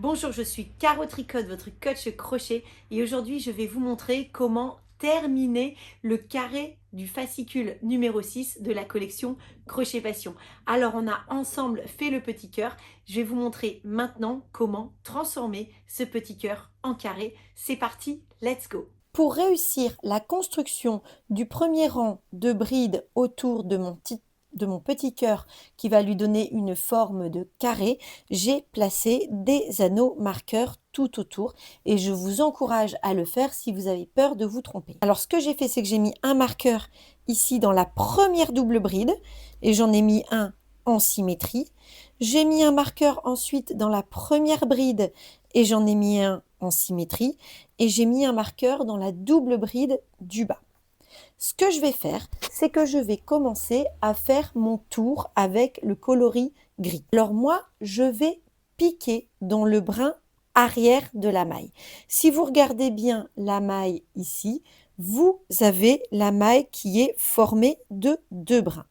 Bonjour, je suis Caro Tricotte, votre coach crochet et aujourd'hui je vais vous montrer comment terminer le carré du fascicule numéro 6 de la collection Crochet Passion. Alors on a ensemble fait le petit cœur, je vais vous montrer maintenant comment transformer ce petit cœur en carré. C'est parti, let's go! Pour réussir la construction du premier rang de brides autour de mon petit cœur qui va lui donner une forme de carré, j'ai placé des anneaux marqueurs tout autour et je vous encourage à le faire si vous avez peur de vous tromper. Alors ce que j'ai fait, c'est que j'ai mis un marqueur ici dans la première double bride et j'en ai mis un en symétrie. J'ai mis un marqueur ensuite dans la première bride et j'en ai mis un en symétrie et j'ai mis un marqueur dans la double bride du bas. Ce que je vais faire, c'est que je vais commencer à faire mon tour avec le coloris gris. Alors moi, je vais piquer dans le brin arrière de la maille. Si vous regardez bien la maille ici, vous avez la maille qui est formée de deux brins.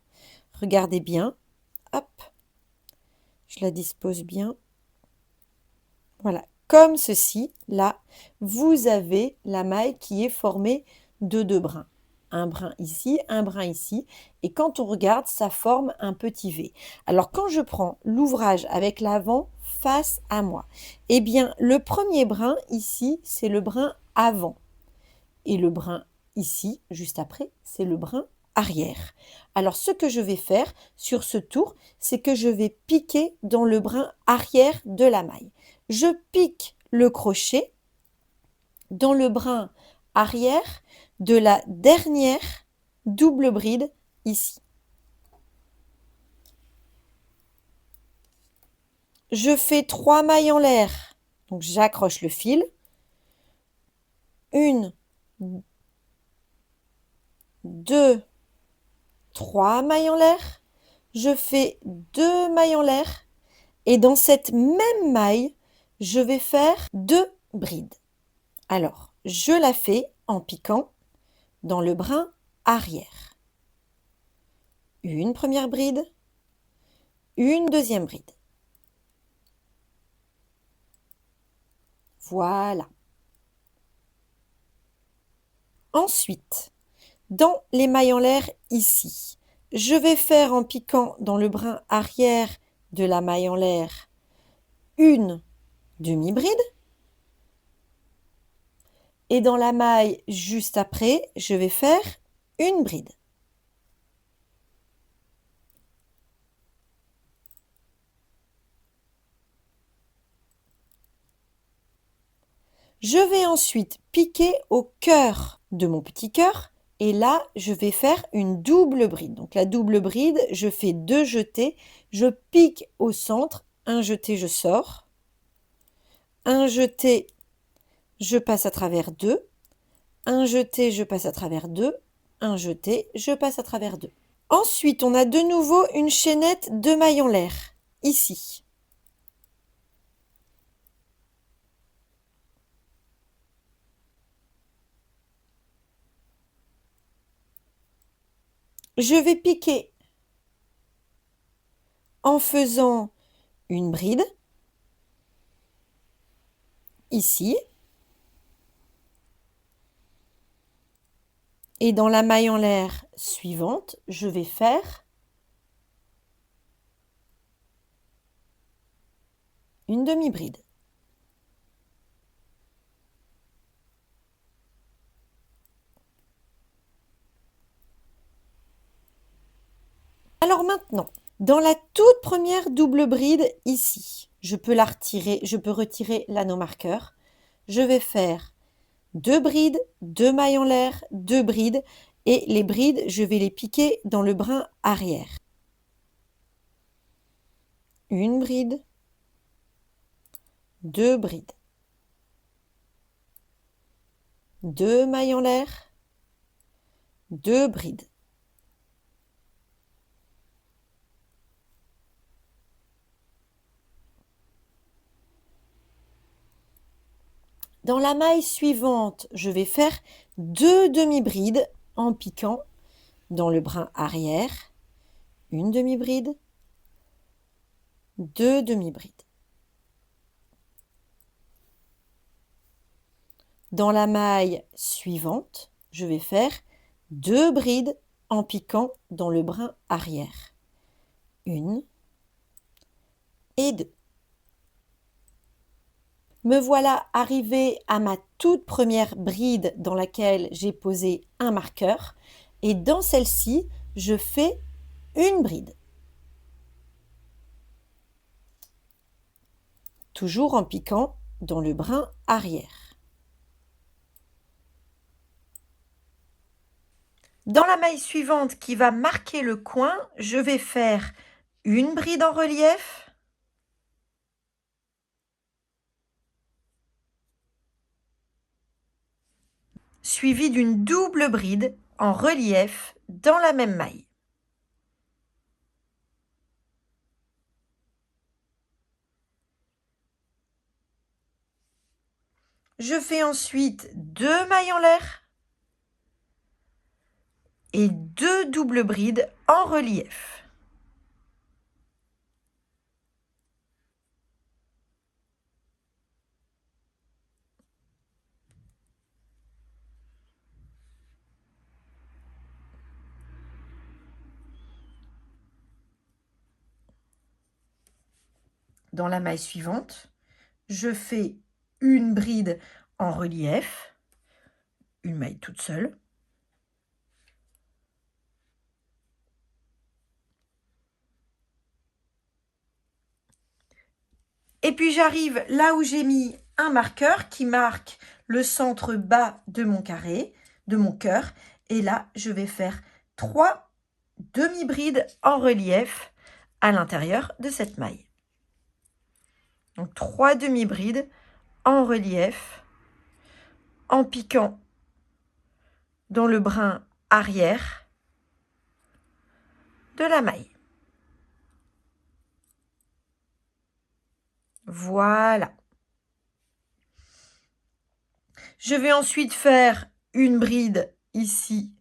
Regardez bien, hop, je la dispose bien. Voilà, comme ceci, là, vous avez la maille qui est formée de deux brins. Un brin ici, un brin ici. Et quand on regarde, ça forme un petit V. Alors, quand je prends l'ouvrage avec l'avant face à moi, eh bien, le premier brin ici, c'est le brin avant. Et le brin ici, juste après, c'est le brin arrière. Alors, ce que je vais faire sur ce tour, c'est que je vais piquer dans le brin arrière de la maille. Je pique le crochet dans le brin arrière de la dernière double bride ici. Je fais 3 mailles en l'air, donc j'accroche le fil. 1, 2, 3 mailles en l'air. Je fais 2 mailles en l'air et dans cette même maille, je vais faire 2 brides. Alors, je la fais en piquant dans le brin arrière. Une première bride, une deuxième bride. Voilà. Ensuite, dans les mailles en l'air ici, je vais faire en piquant dans le brin arrière de la maille en l'air une demi-bride. Et dans la maille juste après, je vais faire une bride. Je vais ensuite piquer au cœur de mon petit cœur et là, je vais faire une double bride. Donc la double bride, je fais 2 jetés, je pique au centre, un jeté, je sors, un jeté, je passe à travers 2, un jeté, je passe à travers 2, un jeté, je passe à travers 2. Ensuite, on a de nouveau une chaînette de mailles en l'air, ici. Je vais piquer en faisant une bride, ici. Et dans la maille en l'air suivante, je vais faire une demi-bride. Alors maintenant, dans la toute première double bride ici, je peux la retirer, je peux retirer l'anneau marqueur. Je vais faire 2 brides, 2 mailles en l'air, 2 brides et les brides, je vais les piquer dans le brin arrière. Une bride, 2 brides, 2 mailles en l'air, 2 brides. Dans la maille suivante, je vais faire 2 demi-brides en piquant dans le brin arrière, une demi-bride, 2 demi-brides. Dans la maille suivante, je vais faire 2 brides en piquant dans le brin arrière. 1 et 2. Me voilà arrivée à ma toute première bride dans laquelle j'ai posé un marqueur. Et dans celle-ci, je fais une bride. Toujours en piquant dans le brin arrière. Dans la maille suivante qui va marquer le coin, je vais faire une bride en relief, suivie d'une double bride en relief dans la même maille. Je fais ensuite 2 mailles en l'air et 2 doubles brides en relief. Dans la maille suivante, je fais une bride en relief, une maille toute seule. Et puis j'arrive là où j'ai mis un marqueur qui marque le centre bas de mon carré, de mon cœur. Et là, je vais faire 3 demi-brides en relief à l'intérieur de cette maille. Donc 3 demi-brides en relief en piquant dans le brin arrière de la maille. Voilà. Je vais ensuite faire une bride ici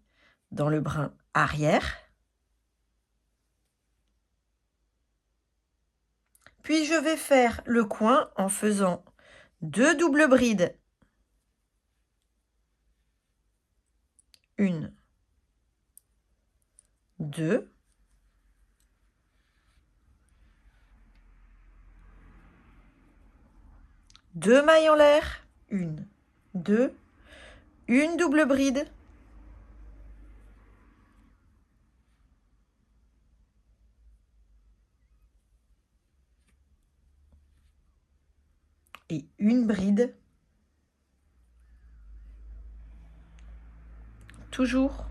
dans le brin arrière. Puis je vais faire le coin en faisant 2 doubles brides. 1, 2. Deux mailles en l'air. 1, 2. Une double bride. Et une bride. Toujours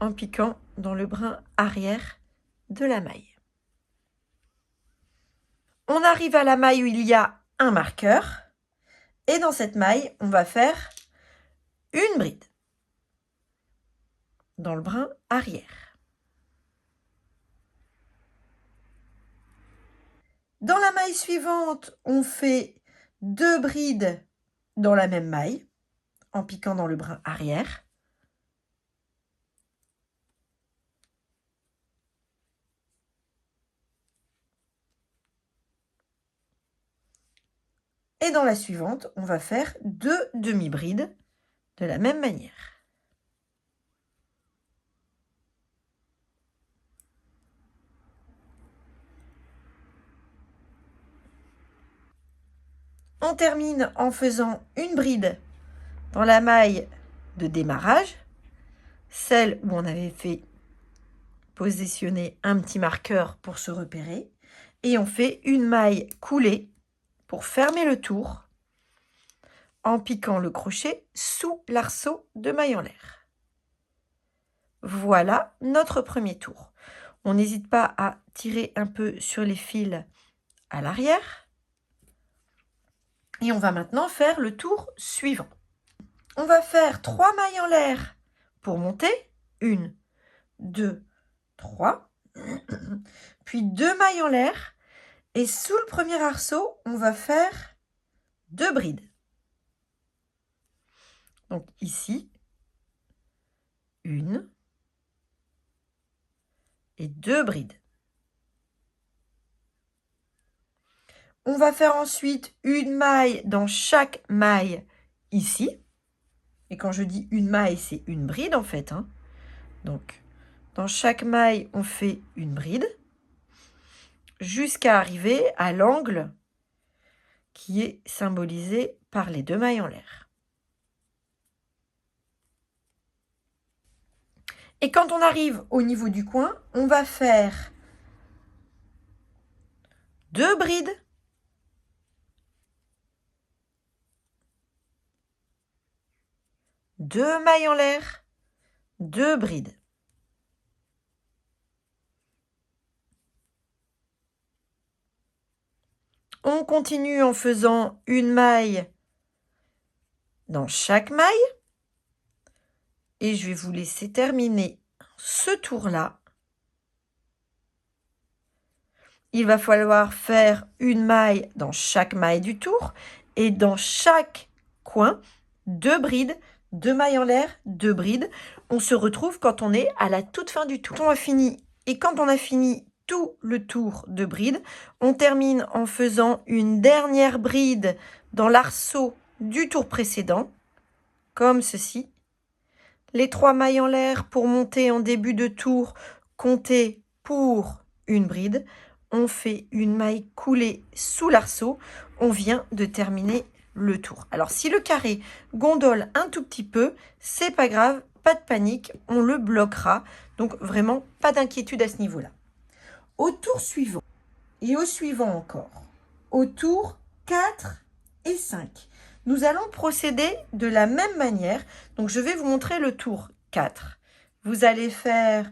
en piquant dans le brin arrière de la maille. On arrive à la maille où il y a un marqueur. Et dans cette maille, on va faire une bride dans le brin arrière. Dans la maille suivante, on fait 2 brides dans la même maille en piquant dans le brin arrière. Et dans la suivante, on va faire 2 demi-brides de la même manière. On termine en faisant une bride dans la maille de démarrage, celle où on avait fait positionner un petit marqueur pour se repérer. Et on fait une maille coulée pour fermer le tour en piquant le crochet sous l'arceau de maille en l'air. Voilà notre premier tour. On n'hésite pas à tirer un peu sur les fils à l'arrière. Et on va maintenant faire le tour suivant. On va faire 3 mailles en l'air pour monter. 1, 2, 3. Puis 2 mailles en l'air. Et sous le premier arceau, on va faire 2 brides. Donc ici, 1 et 2 brides. On va faire ensuite une maille dans chaque maille ici. Et quand je dis une maille, c'est une bride en fait, hein. Donc, dans chaque maille, on fait une bride jusqu'à arriver à l'angle qui est symbolisé par les 2 mailles en l'air. Et quand on arrive au niveau du coin, on va faire 2 brides, 2 mailles en l'air, 2 brides. On continue en faisant une maille dans chaque maille. Et je vais vous laisser terminer ce tour-là. Il va falloir faire une maille dans chaque maille du tour et dans chaque coin, 2 brides, 2 mailles en l'air, 2 brides. On se retrouve quand on est à la toute fin du tour. Quand on a fini tout le tour de bride, on termine en faisant une dernière bride dans l'arceau du tour précédent, comme ceci. Les 3 mailles en l'air pour monter en début de tour, comptez pour une bride. On fait une maille coulée sous l'arceau. On vient de terminer le tour. Alors, si le carré gondole un tout petit peu, c'est pas grave, pas de panique, on le bloquera. Donc, vraiment, pas d'inquiétude à ce niveau-là. Au tour suivant, et au suivant encore, au tour 4 et 5, nous allons procéder de la même manière. Donc, je vais vous montrer le tour 4. Vous allez faire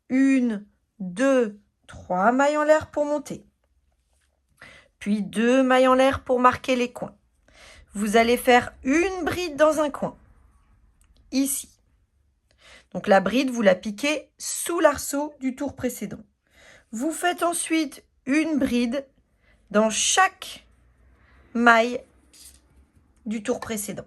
1, 2, 3 mailles en l'air pour monter. Puis 2 mailles en l'air pour marquer les coins. Vous allez faire une bride dans un coin, ici. Donc, la bride, vous la piquez sous l'arceau du tour précédent. Vous faites ensuite une bride dans chaque maille du tour précédent.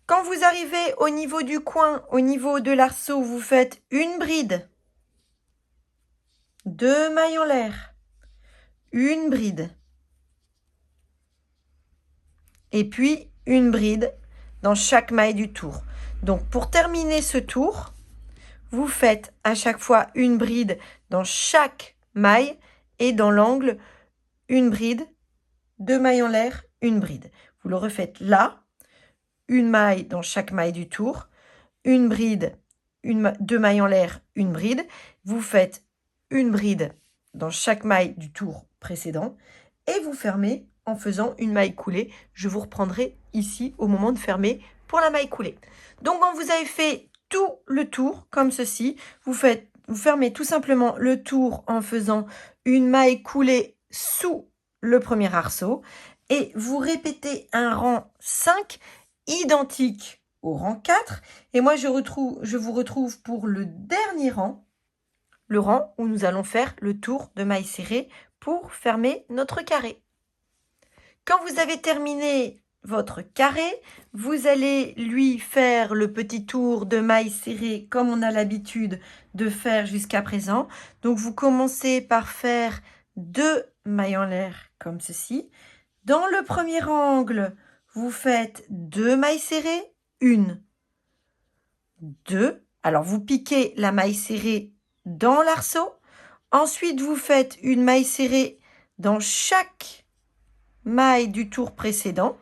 Quand vous arrivez au niveau du coin, au niveau de l'arceau, vous faites une bride, 2 mailles en l'air, une bride, et puis une bride dans chaque maille du tour. Donc pour terminer ce tour, vous faites à chaque fois une bride dans chaque maille et dans l'angle, une bride, 2 mailles en l'air, une bride. Vous le refaites là, une maille dans chaque maille du tour, une bride, 2 mailles en l'air, une bride. Vous faites une bride dans chaque maille du tour précédent et vous fermez en faisant une maille coulée. Je vous reprendrai ici au moment de fermer pour la maille coulée. Donc, quand vous avez fait tout le tour comme ceci, vous fermez tout simplement le tour en faisant une maille coulée sous le premier arceau et vous répétez un rang 5 identique au rang 4. Et moi, je vous retrouve pour le dernier rang, le rang où nous allons faire le tour de maille serrée pour fermer notre carré. Quand vous avez terminé votre carré, vous allez lui faire le petit tour de maille serrée comme on a l'habitude de faire jusqu'à présent. Donc, vous commencez par faire 2 mailles en l'air comme ceci. Dans le premier angle, vous faites 2 mailles serrées, 1, 2. Alors, vous piquez la maille serrée dans l'arceau. Ensuite, vous faites une maille serrée dans chaque maille du tour précédent.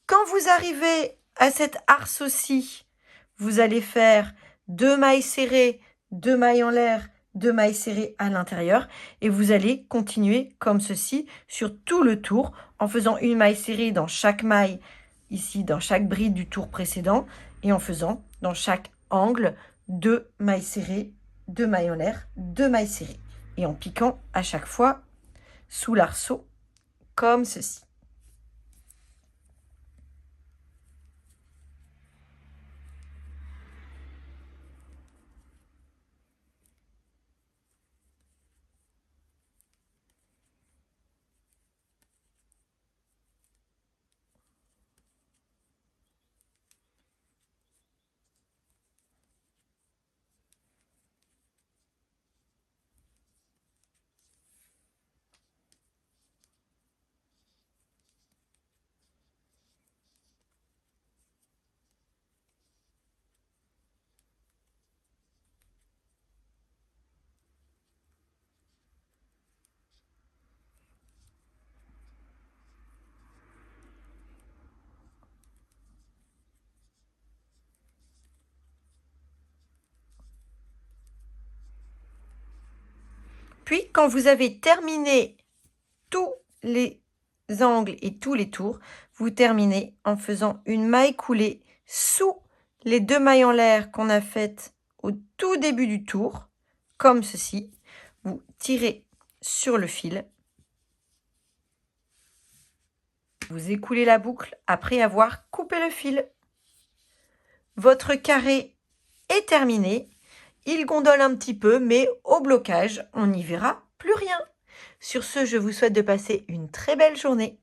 Quand vous arrivez à cet arceau-ci, vous allez faire 2 mailles serrées, 2 mailles en l'air, 2 mailles serrées à l'intérieur et vous allez continuer comme ceci sur tout le tour en faisant une maille serrée dans chaque maille, ici dans chaque bride du tour précédent et en faisant dans chaque angle 2 mailles serrées, 2 mailles en l'air, 2 mailles serrées et en piquant à chaque fois sous l'arceau comme ceci. Puis, quand vous avez terminé tous les angles et tous les tours, vous terminez en faisant une maille coulée sous les 2 mailles en l'air qu'on a faites au tout début du tour, comme ceci. Vous tirez sur le fil. Vous écoulez la boucle après avoir coupé le fil. Votre carré est terminé. Il gondole un petit peu, mais au blocage, on n'y verra plus rien. Sur ce, je vous souhaite de passer une très belle journée.